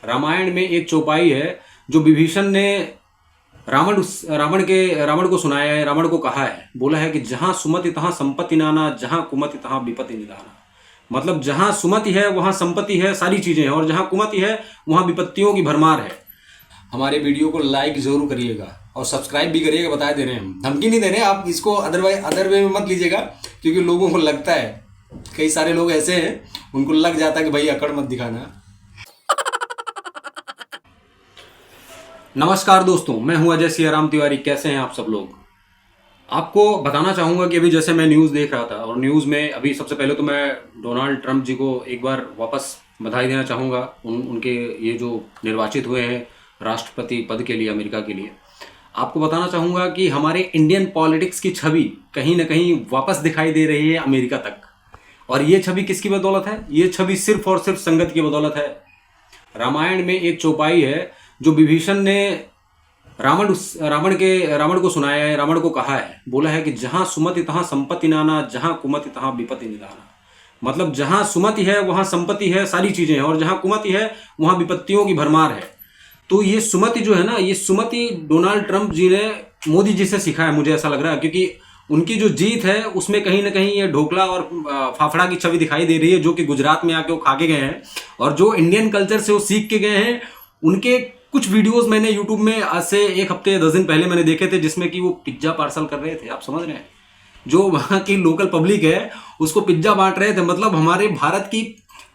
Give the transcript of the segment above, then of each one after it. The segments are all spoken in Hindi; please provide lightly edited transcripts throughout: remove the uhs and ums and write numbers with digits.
रामायण में एक चौपाई है जो विभीषण ने रावण को सुनाया है, रावण को कहा है, बोला है कि जहां सुमति तहां संपत्ति नाना, जहां कुमति तहां विपत्ति निदाना। मतलब जहां सुमति है वहां संपत्ति है, सारी चीजें हैं, और जहां कुमति है वहां विपत्तियों की भरमार है। हमारे वीडियो को लाइक जरूर करिएगा और सब्सक्राइब भी करिएगा। बता दे रहे हैं, हम धमकी नहीं दे रहे हैं, आप इसको अदर वे में मत लीजिएगा, क्योंकि लोगों को लगता है, कई सारे लोग ऐसे हैं उनको लग जाता है कि भाई अकड़ मत दिखाना। नमस्कार दोस्तों, मैं हूं अजय सियाराम तिवारी। कैसे हैं आप सब लोग? आपको बताना चाहूँगा कि अभी जैसे मैं न्यूज़ देख रहा था, और न्यूज़ में अभी सबसे पहले तो मैं डोनाल्ड ट्रंप जी को एक बार वापस बधाई देना चाहूँगा। उनके ये जो निर्वाचित हुए हैं राष्ट्रपति पद के लिए अमेरिका के लिए। आपको बताना चाहूँगा कि हमारे इंडियन पॉलिटिक्स की छवि कहीं ना कहीं वापस दिखाई दे रही है अमेरिका तक। और ये छवि किसकी बदौलत है? ये छवि सिर्फ और सिर्फ संगत की बदौलत है। रामायण में एक चौपाई है जो विभीषण ने रावण को सुनाया है, रावण को कहा है, बोला है कि जहां सुमति तहां संपत्ति नाना, जहां कुमति तहां विपत्ति निदाना। मतलब जहां सुमति है वहां संपत्ति है, सारी चीजें हैं, और जहां कुमति है वहां विपत्तियों की भरमार है। तो ये सुमति जो है ना, ये सुमति डोनाल्ड ट्रंप जी ने मोदी जी से सीखा है, मुझे ऐसा लग रहा है, क्योंकि उनकी जो जीत है उसमें कहीं ना कहीं ये ढोकला और फाफड़ा की छवि दिखाई दे रही है, जो कि गुजरात में आके वो खा के गए हैं, और जो इंडियन कल्चर से वो सीख के गए हैं। उनके कुछ वीडियोस मैंने यूट्यूब में आज से एक हफ्ते 10 दिन पहले मैंने देखे थे, जिसमें कि वो पिज्जा पार्सल कर रहे थे। आप समझ रहे हैं, जो वहाँ की लोकल पब्लिक है उसको पिज्जा बांट रहे थे। मतलब हमारे भारत की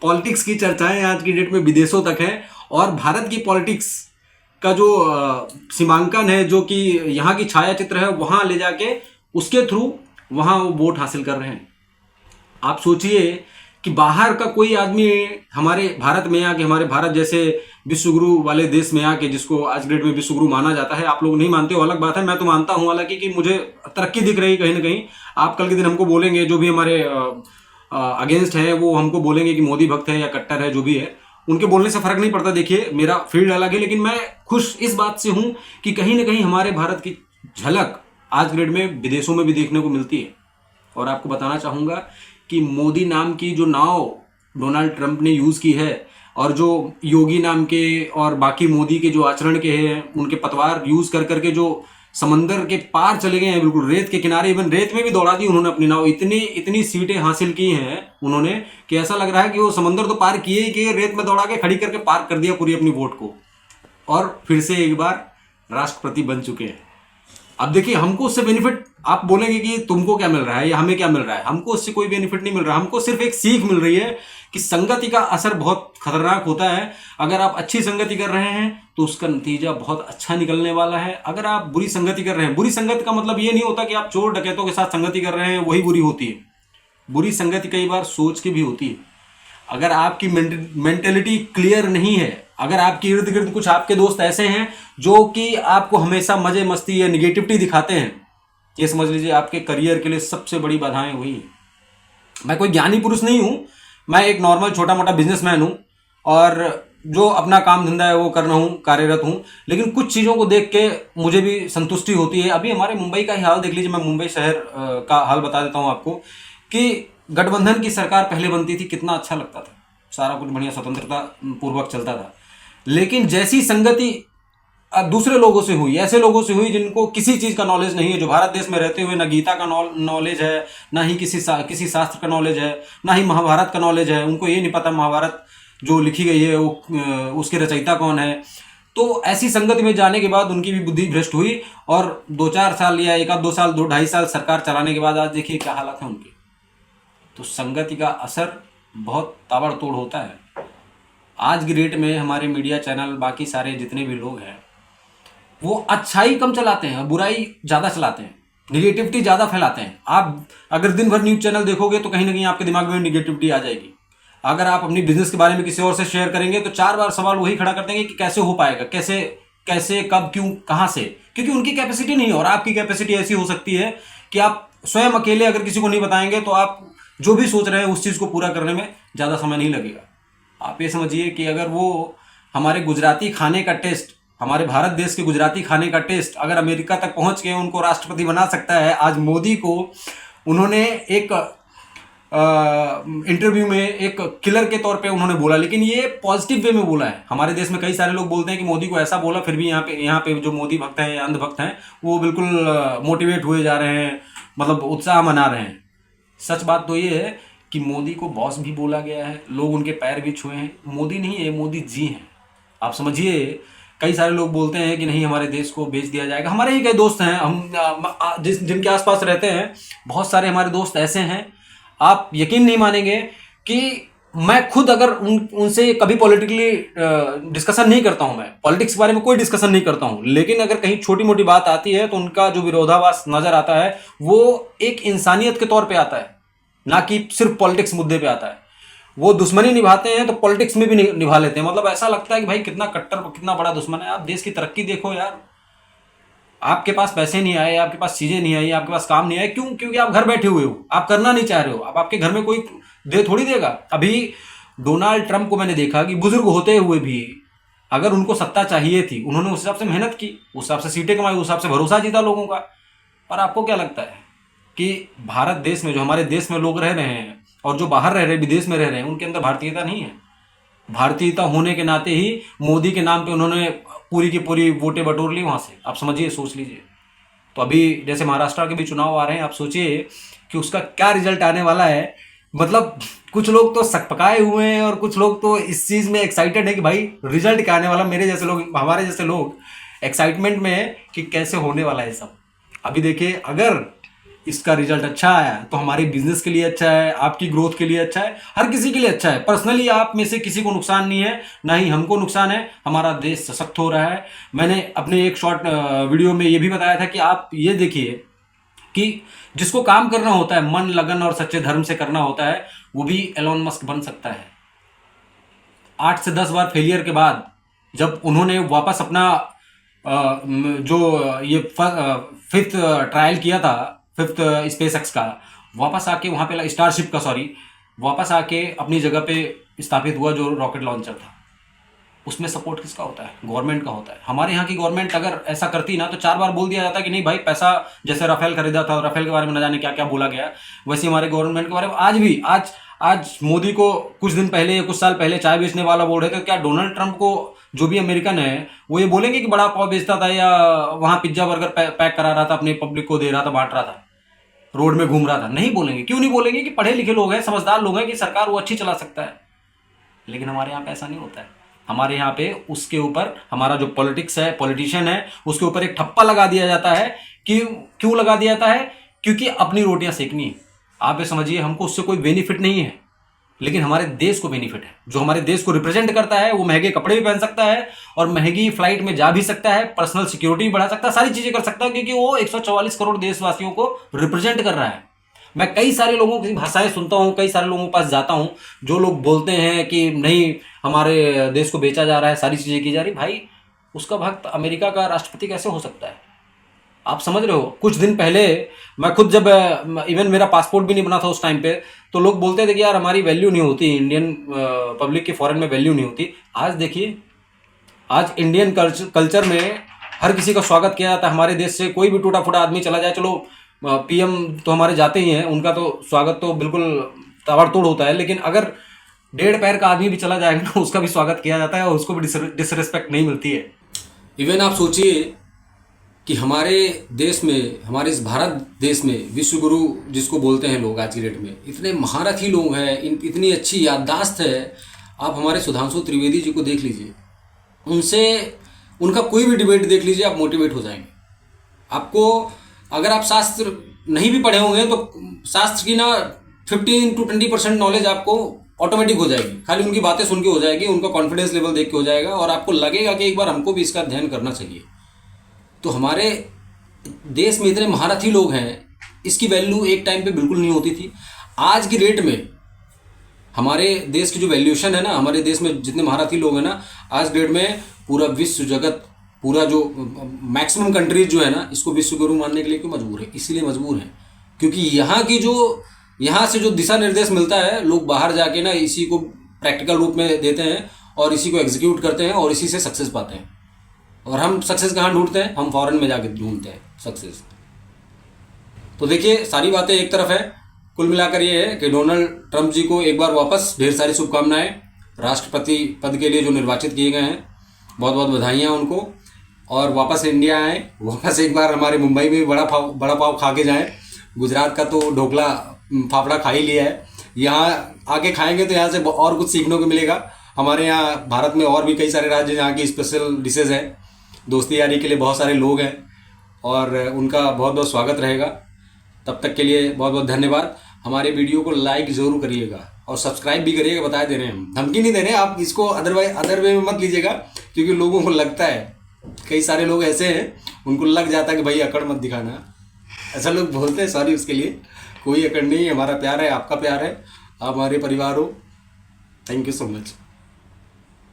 पॉलिटिक्स की चर्चाएं आज की डेट में विदेशों तक है, और भारत की पॉलिटिक्स का जो सीमांकन है, जो कि यहाँ की छाया चित्र है, वहाँ ले जाके उसके थ्रू वहाँ वो वोट हासिल कर रहे हैं। आप सोचिए कि बाहर का कोई आदमी हमारे भारत में आके, हमारे भारत जैसे विश्वगुरु वाले देश में आके, जिसको आज डेट में विश्वगुरु माना जाता है, आप लोग नहीं मानते हो अलग बात है, मैं तो मानता हूं, हालांकि कि मुझे तरक्की दिख रही कहीं ना कहीं। आप कल के दिन हमको बोलेंगे, जो भी हमारे अगेंस्ट है वो हमको बोलेंगे कि मोदी भक्त है या कट्टर है, जो भी है, उनके बोलने से फर्क नहीं पड़ता। देखिए, मेरा फील्ड अलग है, लेकिन मैं खुश इस बात से हूं कि कहीं ना कहीं हमारे भारत की झलक आज ग्रेड में विदेशों में भी देखने को मिलती है। और आपको बताना चाहूंगा कि मोदी नाम की जो नाव डोनाल्ड ट्रंप ने यूज की है, और जो योगी नाम के और बाकी मोदी के जो आचरण के हैं, उनके पतवार यूज कर करके जो समंदर के पार चले गए हैं, बिल्कुल रेत के किनारे, इवन रेत में भी दौड़ा दी उन्होंने अपनी नाव। इतनी सीटें हासिल की हैं उन्होंने कि ऐसा लग रहा है कि वो समंदर तो पार किए ही किए, रेत में दौड़ा के खड़ी करके पार कर दिया पूरी अपनी वोट को, और फिर से एक बार राष्ट्रपति बन चुके हैं। अब देखिए, हमको उससे बेनिफिट, आप बोलेंगे कि तुमको क्या मिल रहा है या हमें क्या मिल रहा है? हमको उससे कोई बेनिफिट नहीं मिल रहा, हमको सिर्फ एक सीख मिल रही है कि संगति का असर बहुत खतरनाक होता है। अगर आप अच्छी संगति कर रहे हैं तो उसका नतीजा बहुत अच्छा निकलने वाला है। अगर आप बुरी संगति कर रहे हैं, बुरी संगति का मतलब ये नहीं होता कि आप चोर डकैतों के साथ संगति कर रहे हैं वही बुरी होती है। बुरी संगति कई बार सोच की भी होती है। अगर आपकी मेंटेलिटी क्लियर नहीं है, अगर आपके इर्द गिर्द कुछ आपके दोस्त ऐसे हैं जो कि आपको हमेशा मजे मस्ती या निगेटिविटी दिखाते हैं, ये समझ लीजिए आपके करियर के लिए सबसे बड़ी बाधाएं वही हैं। मैं कोई ज्ञानी पुरुष नहीं हूं, मैं एक नॉर्मल छोटा मोटा बिजनेसमैन हूं, और जो अपना काम धंधा है वो कर रहा हूं, कार्यरत हूं, लेकिन कुछ चीज़ों को देख के मुझे भी संतुष्टि होती है। अभी हमारे मुंबई का ही हाल देख लीजिए, मैं मुंबई शहर का हाल बता देता हूं आपको, कि गठबंधन की सरकार पहले बनती थी, कितना अच्छा लगता था, सारा कुछ बढ़िया स्वतंत्रता पूर्वक चलता था। लेकिन जैसी संगति दूसरे लोगों से हुई, ऐसे लोगों से हुई जिनको किसी चीज़ का नॉलेज नहीं है, जो भारत देश में रहते हुए ना गीता का नॉलेज है, ना ही किसी शास्त्र का नॉलेज है, ना ही महाभारत का नॉलेज है, उनको ये नहीं पता महाभारत जो लिखी गई है वो उसके रचयिता कौन है। तो ऐसी संगति में जाने के बाद उनकी भी बुद्धि भ्रष्ट हुई, और 2-4 साल या 1-2 साल 2-2.5 साल सरकार चलाने के बाद आज देखिए क्या हालत है उनकी। तो संगति का असर बहुत ताबड़तोड़ होता है। आज की डेट में हमारे मीडिया चैनल, बाकी सारे जितने भी लोग हैं, वो अच्छाई कम चलाते हैं, बुराई ज़्यादा चलाते हैं, निगेटिविटी ज़्यादा फैलाते हैं। आप अगर दिन भर न्यूज़ चैनल देखोगे तो कहीं ना कहीं आपके दिमाग में निगेटिविटी आ जाएगी। अगर आप अपनी बिजनेस के बारे में किसी और से शेयर करेंगे तो 4 बार सवाल वही खड़ा कर देंगे कि कैसे हो पाएगा, कैसे कैसे कब क्यों कहाँ से, क्योंकि उनकी कैपेसिटी नहीं है। और आपकी कैपेसिटी ऐसी हो सकती है कि आप स्वयं अकेले अगर किसी को नहीं बताएंगे तो आप जो भी सोच रहे हैं उस चीज़ को पूरा करने में ज़्यादा समय नहीं लगेगा। आप ये समझिए कि अगर वो हमारे गुजराती खाने का टेस्ट, हमारे भारत देश के गुजराती खाने का टेस्ट अगर अमेरिका तक पहुंच के उनको राष्ट्रपति बना सकता है, आज मोदी को उन्होंने एक इंटरव्यू में एक किलर के तौर पे उन्होंने बोला, लेकिन ये पॉजिटिव वे में बोला है। हमारे देश में कई सारे लोग बोलते हैं कि मोदी को ऐसा बोला, फिर भी यहाँ पे जो मोदी भक्त हैं, अंधभक्त हैं, वो बिल्कुल मोटिवेट हुए जा रहे हैं, मतलब उत्साह मना रहे हैं। सच बात तो ये है कि मोदी को बॉस भी बोला गया है, लोग उनके पैर भी छुए हैं। मोदी नहीं है, मोदी जी हैं, आप समझिए। कई सारे लोग बोलते हैं कि नहीं हमारे देश को बेच दिया जाएगा। हमारे ही कई दोस्त हैं, हम जिनके आसपास रहते हैं, बहुत सारे हमारे दोस्त ऐसे हैं, आप यकीन नहीं मानेंगे कि मैं खुद अगर उनसे कभी पॉलिटिकली डिस्कशन नहीं करता हूं, मैं पॉलिटिक्स के बारे में कोई डिस्कशन नहीं करता हूं, लेकिन अगर कहीं छोटी मोटी बात आती है तो उनका जो विरोधाभास नजर आता है वो एक इंसानियत के तौर पे आता है, ना कि सिर्फ पॉलिटिक्स मुद्दे पे आता है। वो दुश्मनी निभाते हैं तो पॉलिटिक्स में भी निभा लेते हैं। मतलब ऐसा लगता है कि भाई कितना कट्टर, कितना बड़ा दुश्मन है। आप देश की तरक्की देखो यार, आपके पास पैसे नहीं आए, आपके पास चीजें नहीं आई, आपके पास काम नहीं आए, क्यों? क्योंकि आप घर बैठे हुए हो, आप करना नहीं चाह रहे हो। अब आपके घर में कोई दे थोड़ी देगा। अभी डोनाल्ड ट्रंप को मैंने देखा कि बुजुर्ग होते हुए भी अगर उनको सत्ता चाहिए थी, उन्होंने उस हिसाब से मेहनत की, उस हिसाब से सीटें कमाई, उस हिसाब से भरोसा जीता लोगों का। और आपको क्या लगता है कि भारत देश में, जो हमारे देश में लोग रह रहे हैं और जो बाहर रह रहे हैं, विदेश में रह रहे हैं, उनके अंदर भारतीयता नहीं है? भारतीयता होने के नाते ही मोदी के नाम पे उन्होंने पूरी की पूरी वोटें बटोर ली वहां से। आप समझिए, सोच लीजिए। तो अभी जैसे महाराष्ट्र के भी चुनाव आ रहे हैं, आप सोचिए कि उसका क्या रिजल्ट आने वाला है। मतलब कुछ लोग तो सकपकाए हुए हैं और कुछ लोग तो इस चीज में एक्साइटेड है कि भाई रिजल्ट क्या आने वाला। मेरे जैसे लोग, हमारे जैसे लोग एक्साइटमेंट में है कि कैसे होने वाला है सब। अभी देखिए, अगर इसका रिजल्ट अच्छा आया तो हमारे बिजनेस के लिए अच्छा है, आपकी ग्रोथ के लिए अच्छा है, हर किसी के लिए अच्छा है। पर्सनली आप में से किसी को नुकसान नहीं है, ना ही हमको नुकसान है। हमारा देश सशक्त हो रहा है। मैंने अपने एक शॉर्ट वीडियो में ये भी बताया था कि आप ये देखिए कि जिसको काम करना होता है, मन लगन और सच्चे धर्म से करना होता है, वो भी एलोन मस्क बन सकता है। 8 से 10 बार फेलियर के बाद जब उन्होंने वापस अपना जो ये 5th ट्रायल किया था, 5th स्पेसएक्स का, वापस आके वहां पे स्टारशिप का, सॉरी, वापस आके अपनी जगह पे स्थापित हुआ जो रॉकेट लॉन्चर था, उसमें सपोर्ट किसका होता है? गवर्नमेंट का होता है। हमारे यहाँ की गवर्नमेंट अगर ऐसा करती ना तो 4 बार बोल दिया जाता कि नहीं भाई पैसा, जैसे राफेल खरीदा था, राफेल के बारे में न जाने क्या क्या बोला गया, वैसे हमारे गवर्नमेंट के बारे में आज भी, आज मोदी को कुछ दिन पहले, कुछ साल पहले चाय बेचने वाला बोल रहे थे, क्या डोनाल्ड ट्रंप को, जो भी अमेरिकन है, वो ये बोलेंगे कि बड़ा पाव बेचता था या वहां पिज्जा बर्गर पैक करा रहा था, अपने पब्लिक को दे रहा था, बांट रहा था, रोड में घूम रहा था? नहीं बोलेंगे। क्यों नहीं बोलेंगे? कि पढ़े लिखे लोग हैं, समझदार लोग हैं कि सरकार वो अच्छी चला सकता है। लेकिन हमारे यहाँ पे ऐसा नहीं होता है। हमारे यहाँ पे उसके ऊपर हमारा जो पॉलिटिक्स है, पॉलिटिशियन है, उसके ऊपर एक ठप्पा लगा दिया जाता है। कि क्यों लगा दिया जाता है? क्योंकि अपनी रोटियां सेकनी है। आप ये समझिए, हमको उससे कोई बेनिफिट नहीं है, लेकिन हमारे देश को बेनिफिट है। जो हमारे देश को रिप्रेजेंट करता है वो महंगे कपड़े भी पहन सकता है और महंगी फ्लाइट में जा भी सकता है, पर्सनल सिक्योरिटी भी बढ़ा सकता है, सारी चीजें कर सकता है, क्योंकि वो 144 करोड़ देशवासियों को रिप्रेजेंट कर रहा है। मैं कई सारे लोगों की भाषाएं सुनता हूं, कई सारे लोगों के पास जाता हूं, जो लोग बोलते हैं कि नहीं हमारे देश को बेचा जा रहा है, सारी चीजें की जा रही। भाई उसका भक्त अमेरिका का राष्ट्रपति कैसे हो सकता है? आप समझ रहे हो? कुछ दिन पहले मैं खुद, जब इवन मेरा पासपोर्ट भी नहीं बना था उस टाइम पे, तो लोग बोलते थे कि यार हमारी वैल्यू नहीं होती, इंडियन पब्लिक की फॉरेन में वैल्यू नहीं होती। आज देखिए, आज इंडियन कल्चर में हर किसी का स्वागत किया जाता है। हमारे देश से कोई भी टूटा फूटा आदमी चला जाए, चलो पीएम तो हमारे जाते ही हैं, उनका तो स्वागत तो बिल्कुल ताबड़तोड़ होता है, लेकिन अगर 1.5 पैर का आदमी भी चला जाएगा ना, उसका भी स्वागत किया जाता है और उसको भी डिसरिस्पेक्ट नहीं मिलती है। इवन आप सोचिए कि हमारे देश में, हमारे इस भारत देश में विश्व गुरु जिसको बोलते हैं लोग आज की डेट में, इतने महारथी लोग हैं, इतनी अच्छी याददाश्त है। आप हमारे सुधांशु त्रिवेदी जी को देख लीजिए, उनसे उनका कोई भी डिबेट देख लीजिए, आप मोटिवेट हो जाएंगे। आपको अगर आप शास्त्र नहीं भी पढ़े होंगे तो शास्त्र की ना 15 to 20% नॉलेज आपको ऑटोमेटिक हो जाएगी, खाली उनकी बातें सुन के हो जाएगी, उनका कॉन्फिडेंस लेवल देख के हो जाएगा, और आपको लगेगा कि एक बार हमको भी इसका अध्ययन करना चाहिए। तो हमारे देश में इतने महारथी लोग हैं, इसकी वैल्यू एक टाइम पे बिल्कुल नहीं होती थी। आज की डेट में हमारे देश की जो वैल्यूएशन है ना, हमारे देश में जितने महारथी लोग हैं ना, आज डेट में पूरा विश्व जगत, पूरा जो मैक्सिमम कंट्रीज जो है ना, इसको विश्व गुरु मानने के लिए क्यों मजबूर है? इसलिए मजबूर है क्योंकि यहाँ से जो दिशा निर्देश मिलता है, लोग बाहर जाके ना इसी को प्रैक्टिकल रूप में देते हैं और इसी को एग्जीक्यूट करते हैं और इसी से सक्सेस पाते हैं। और हम सक्सेस कहाँ ढूंढते हैं? हम फॉरेन में जाके ढूंढते हैं सक्सेस। तो देखिए, सारी बातें एक तरफ है, कुल मिलाकर ये है कि डोनाल्ड ट्रंप जी को एक बार वापस ढेर सारी शुभकामनाएं। राष्ट्रपति पद के लिए जो निर्वाचित किए गए हैं, बहुत बहुत बधाइयाँ उनको। और वापस इंडिया आए, वापस एक बार हमारे मुंबई में बड़ा पाव खा के जाएँ। गुजरात का तो ढोकला फाफड़ा खा ही लिया है, यहाँ आके खाएंगे तो यहाँ से और कुछ सीखने को मिलेगा। हमारे यहाँ भारत में और भी कई सारे राज्य जहाँ की स्पेशल डिशेज़ हैं। दोस्ती यारी के लिए बहुत सारे लोग हैं और उनका बहुत बहुत स्वागत रहेगा। तब तक के लिए बहुत बहुत धन्यवाद। हमारे वीडियो को लाइक ज़रूर करिएगा और सब्सक्राइब भी करिएगा। बता दे रहे हैं हम, धमकी नहीं दे रहे हैं, आप इसको अदर वे में मत लीजिएगा, क्योंकि लोगों को लगता है, कई सारे लोग ऐसे हैं उनको लग जाता है कि भाई अकड़ मत दिखाना, ऐसा लोग बोलते हैं। सॉरी उसके लिए, कोई अकड़ नहीं, हमारा प्यार है, आपका प्यार है, आप हमारे परिवार हो। Thank you so much.